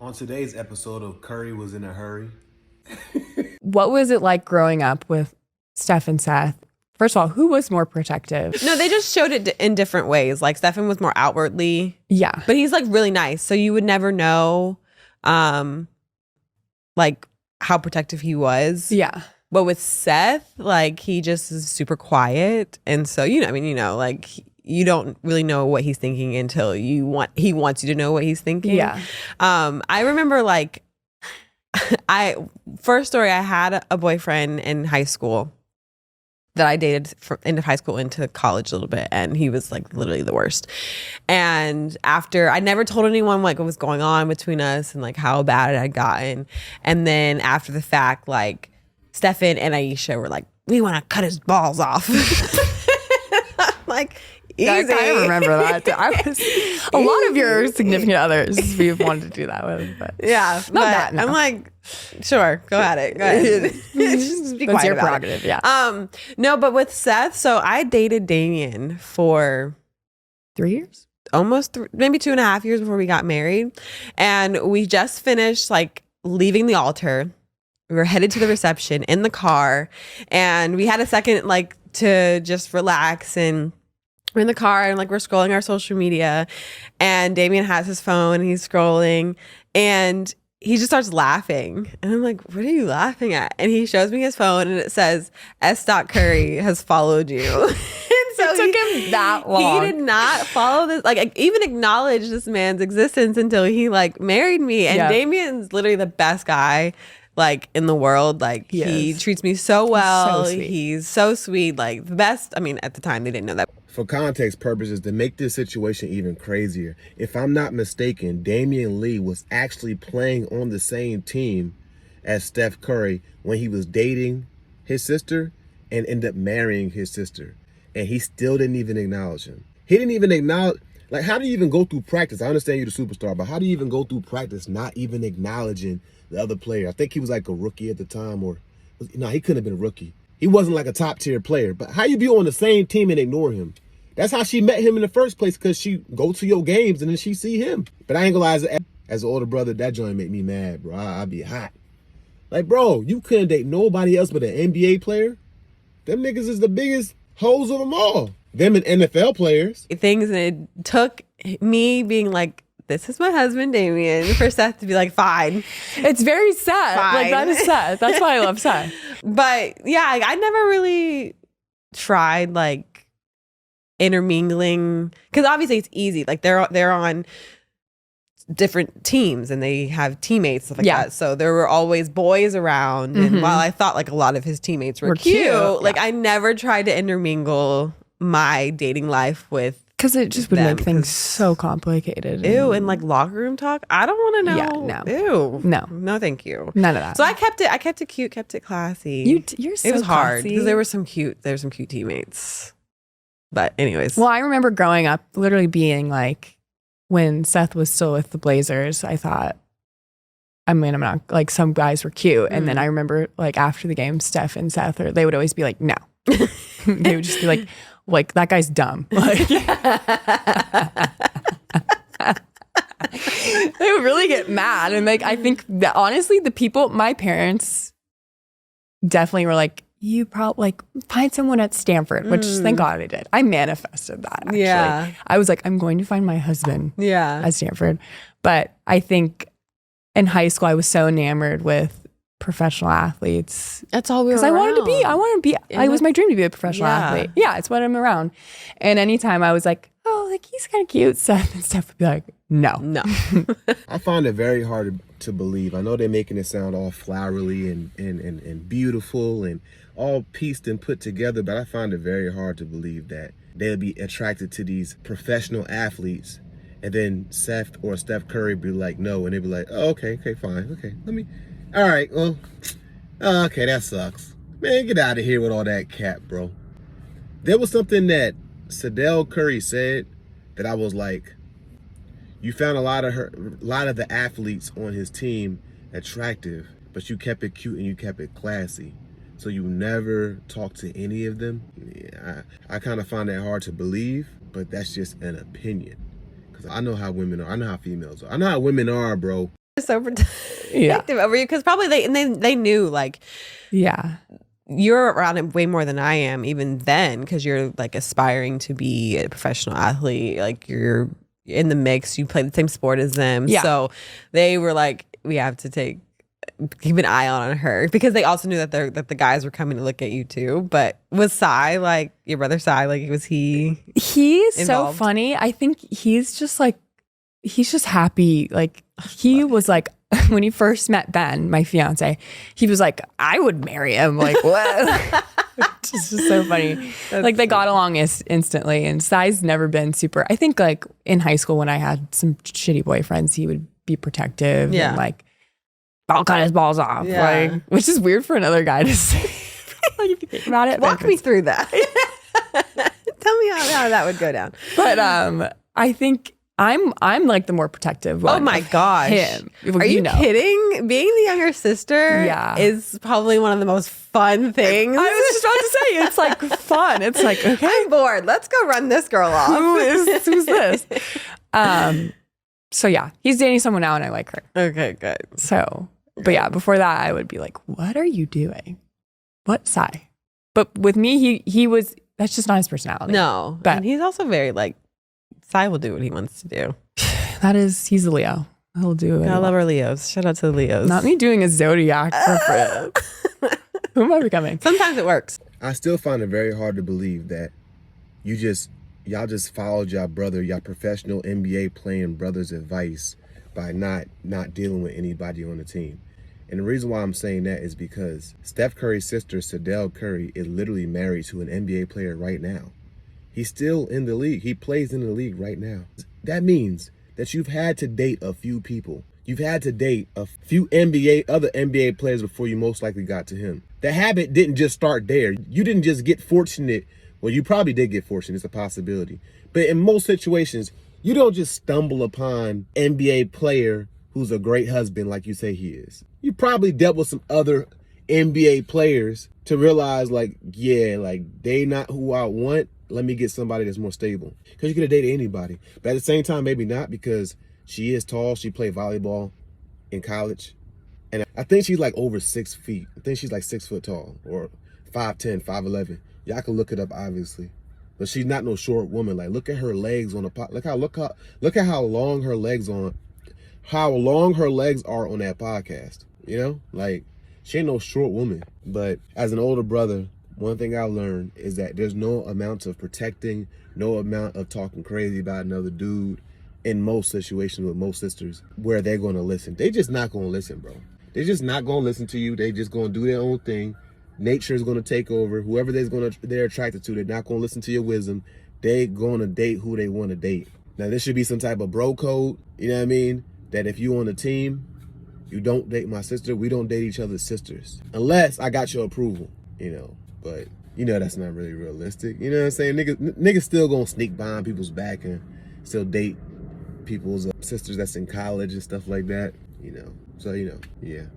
On today's episode of Curry Was in a Hurry. What was it like growing up with Steph and Seth? First of all, who was more protective? No, they just showed it in different ways. Like Stephen was more outwardly. Yeah. But he's like really nice. So you would never know like how protective he was. Yeah. But with Seth, like he just is super quiet. And so, like you don't really know what he's thinking until he wants you to know what he's thinking. Yeah. I remember like first story, I had a boyfriend in high school that I dated from end of high school into college a little bit, and he was like literally the worst. And after, I never told anyone like what was going on between us and like how bad it had gotten. And then after the fact, like Stefan and Aisha were like, we want to cut his balls off. I'm like, easy. I remember that. A lot of your significant others we've wanted to do that with, but yeah, not that. No. I'm like, sure, go at it. Go ahead. Just be That's quiet your about prerogative. it. Yeah. No, but with Seth, so I dated Damien for 3 years, almost maybe 2.5 years before we got married, and we just finished like leaving the altar. We were headed to the reception in the car, and we had a second like to just relax, and we're in the car and like we're scrolling our social media, and Damien has his phone and he's scrolling and he just starts laughing, and I'm like, what are you laughing at? And he shows me his phone and it says S. Curry has followed you. And so it took him that long. He did not follow this, like even acknowledge this man's existence until he like married me. And Yeah. Damien's literally the best guy like in the world. Like he treats me so well. He's so sweet, like the best. I mean, at the time they didn't know that. For context purposes, to make this situation even crazier, if I'm not mistaken, Damian Lee was actually playing on the same team as Steph Curry when he was dating his sister and ended up marrying his sister. And he still didn't even acknowledge him. He didn't even acknowledge, like, how do you even go through practice? I understand you're the superstar, but how do you even go through practice not even acknowledging the other player? I think he was like a rookie at the time, or no, he couldn't have been a rookie. He wasn't like a top tier player, but how you be on the same team and ignore him? That's how she met him in the first place, because she go to your games and then she see him. But I ain't gonna lie, as an older brother, that joint make me mad, bro. I'd be hot. Like, bro, you couldn't date nobody else but an NBA player? Them niggas is the biggest hoes of them all. Them and NFL players. Things, and it took me being like, this is my husband, Damien, for Seth to be like, fine. It's very sad. Fine. Like that is sad. That's why I love Seth. But yeah, I never really tried like intermingling, because obviously it's easy. Like they're on different teams and they have teammates, stuff like that. So there were always boys around. And while I thought like a lot of his teammates were cute, like I never tried to intermingle my dating life with, because it just would them, make things so complicated. ew, and like locker room talk. I don't want to know. Yeah, no. Ew. No. No, thank you. None of that. So I kept it cute, kept it classy. You're so it was hard classy. because there were some cute teammates. But anyways. Well, I remember growing up literally being like, when Seth was still with the Blazers, I thought, I'm not, like, some guys were cute. And then I remember like after the game, Steph and Seth, they would always be like, no. They would just be like that guy's dumb. Like, they would really get mad. And like, I think that honestly, my parents definitely were like, you probably like find someone at Stanford, which thank God I did. I manifested that. Actually. Yeah. I was like, I'm going to find my husband at Stanford. But I think in high school, I was so enamored with professional athletes. That's all we were Because I wanted to be, it was my dream to be a professional athlete. Yeah, it's what I'm around. And anytime I was like, oh, like he's kind of cute, Seth and stuff would be like, no. I find it very hard to believe. I know they're making it sound all flowery and beautiful and all pieced and put together, but I find it very hard to believe that they'll be attracted to these professional athletes, and then Seth or Steph Curry be like, no, and they'd be like, oh, okay, fine, okay, all right, well, okay, that sucks. Man, get out of here with all that cap, bro. There was something that Sydel Curry said that I was like, you found a lot of the athletes on his team attractive, but you kept it cute and you kept it classy. So you never talked to any of them. Yeah, I kind of find that hard to believe, but that's just an opinion. Because I know how women are. I know how females are. I know how women are, bro. So protective over you because probably they knew like Yeah. you're around it way more than I am even then because you're like aspiring to be a professional athlete. Like you're in the mix. You play the same sport as them. Yeah. So they were like, we have to keep an eye on her because they also knew that the guys were coming to look at you too. But was Cy like your brother Cy? Like was he? He's involved? so funny. I think he's just happy. Like he was like when he first met Ben, my fiance, he was like, I would marry him. Like what? It's just so funny. Like they got along instantly. And Cy's never been super. I think like in high school when I had some shitty boyfriends, he would be protective and like I'll cut his balls off. Yeah. Like, which is weird for another guy to say. Like if you think about it. Walk me through that. Tell me how that would go down. But I think I'm like the more protective one. Oh my gosh. Him. Are you kidding? Being the younger sister is probably one of the most fun things. I was just about to say, it's like fun. It's like, okay. I'm bored. Let's go run this girl off. Who's this? So yeah, he's dating someone now and I like her. Okay, good. So, but yeah, before that I would be like, what are you doing? What Cy? But with me, he was, that's just not his personality. No. But and he's also very like, Cy will do what he wants to do. He's a Leo. He'll do it. I love our Leos. Shout out to the Leos. Not me doing a zodiac for Who am I becoming? Sometimes it works. I still find it very hard to believe that y'all just followed y'all brother, y'all professional NBA playing brother's advice by not dealing with anybody on the team. And the reason why I'm saying that is because Steph Curry's sister, Sydel Curry, is literally married to an NBA player right now. He's still in the league. He plays in the league right now. That means that you've had to date a few people. You've had to date a few other NBA players before you most likely got to him. The habit didn't just start there. You didn't just get fortunate. Well, you probably did get fortunate. It's a possibility. But in most situations, you don't just stumble upon NBA player who's a great husband like you say he is. You probably dealt with some other NBA players to realize like, yeah, like they not who I want. Let me get somebody that's more stable. Because you could have dated anybody. But at the same time, maybe not because she is tall. She played volleyball in college. And I think she's like over 6 feet. I think she's like 6 foot tall or 5'10", 5'11". Y'all can look it up, obviously. But she's not no short woman. Like, look at her legs on the pot. Look at how long her legs are on that podcast. You know, like she ain't no short woman. But as an older brother, one thing I learned is that there's no amount of protecting, no amount of talking crazy about another dude in most situations with most sisters where they're going to listen. They just not going to listen, bro. They're just not going to listen to you. They just going to do their own thing. Nature is going to take over. Whoever they're attracted to, they're not going to listen to your wisdom. They're going to date who they want to date. Now, there should be some type of bro code, you know what I mean? That if you on a team, you don't date my sister. We don't date each other's sisters. Unless I got your approval, you know. But, you know, that's not really realistic. You know what I'm saying? Niggas still going to sneak behind people's back and still date people's sisters that's in college and stuff like that, you know. So, you know, yeah.